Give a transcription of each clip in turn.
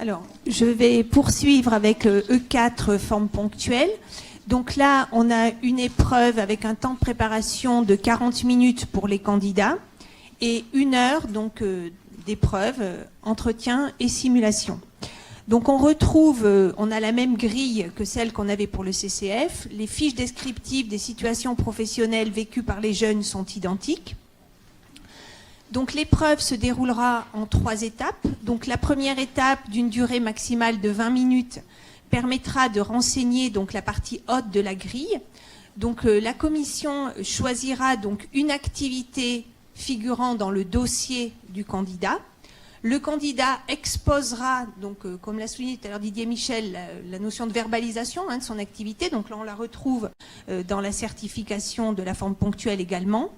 Alors, je vais poursuivre avec E4, forme ponctuelle. Donc là, on a une épreuve avec un temps de préparation de 40 minutes pour les candidats et 1 heure donc d'épreuve, entretien et simulation. Donc on retrouve, on a la même grille que celle qu'on avait pour le CCF. Les fiches descriptives des situations professionnelles vécues par les jeunes sont identiques. Donc l'épreuve se déroulera en 3 étapes. Donc la première étape d'une durée maximale de 20 minutes permettra de renseigner donc la partie haute de la grille. Donc la commission choisira donc une activité figurant dans le dossier du candidat. Le candidat exposera, donc, comme l'a souligné tout à l'heure Didier Michel, la notion de verbalisation de son activité. Donc là, on la retrouve dans la certification de la forme ponctuelle également.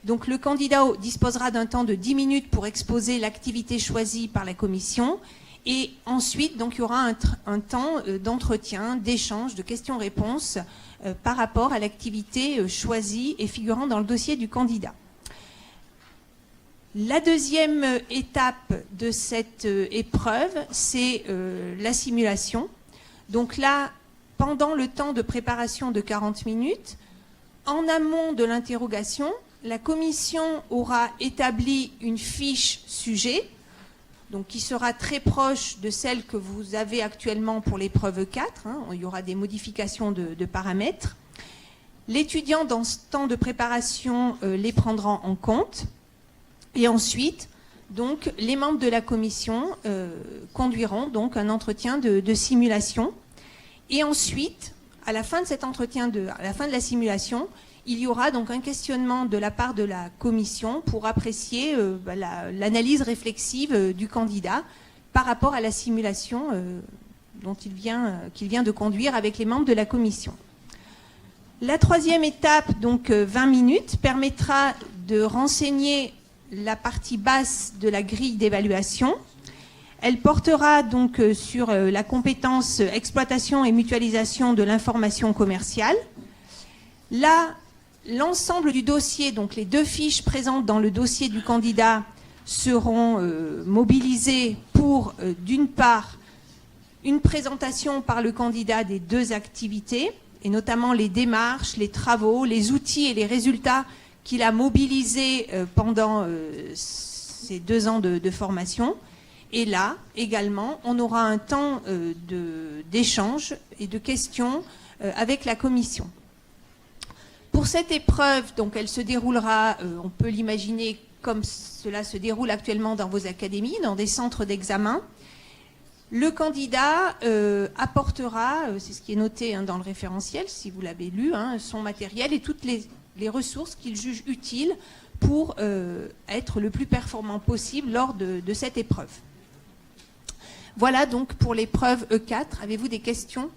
Donc le candidat disposera d'un temps de 10 minutes pour exposer l'activité choisie par la commission. Et ensuite, donc, il y aura un temps d'entretien, d'échange, de questions-réponses par rapport à l'activité choisie et figurant dans le dossier du candidat. La deuxième étape de cette épreuve, c'est la simulation. Donc là, pendant le temps de préparation de 40 minutes, en amont de l'interrogation, la commission aura établi une fiche sujet, donc qui sera très proche de celle que vous avez actuellement pour l'épreuve 4. Il y aura des modifications de paramètres. L'étudiant, dans ce temps de préparation, les prendra en compte. Et ensuite, donc, les membres de la commission conduiront donc un entretien de simulation. Et ensuite, à la fin de cet entretien, à la fin de la simulation, il y aura donc un questionnement de la part de la commission pour apprécier l'analyse réflexive du candidat par rapport à la simulation qu'il vient de conduire avec les membres de la commission. La troisième étape, donc 20 minutes, permettra de renseigner la partie basse de la grille d'évaluation. Elle portera donc sur la compétence exploitation et mutualisation de l'information commerciale. Là, l'ensemble du dossier, donc les 2 fiches présentes dans le dossier du candidat, seront mobilisées pour, d'une part, une présentation par le candidat des 2 activités, et notamment les démarches, les travaux, les outils et les résultats qu'il a mobilisés pendant ces 2 ans de formation. Et là, également, on aura un temps d'échange et de questions avec la commission. Pour cette épreuve, donc, elle se déroulera, on peut l'imaginer comme cela se déroule actuellement dans vos académies, dans des centres d'examen. Le candidat apportera, c'est ce qui est noté dans le référentiel, si vous l'avez lu, son matériel et toutes les ressources qu'il juge utiles pour être le plus performant possible lors de cette épreuve. Voilà donc pour l'épreuve E4. Avez-vous des questions ?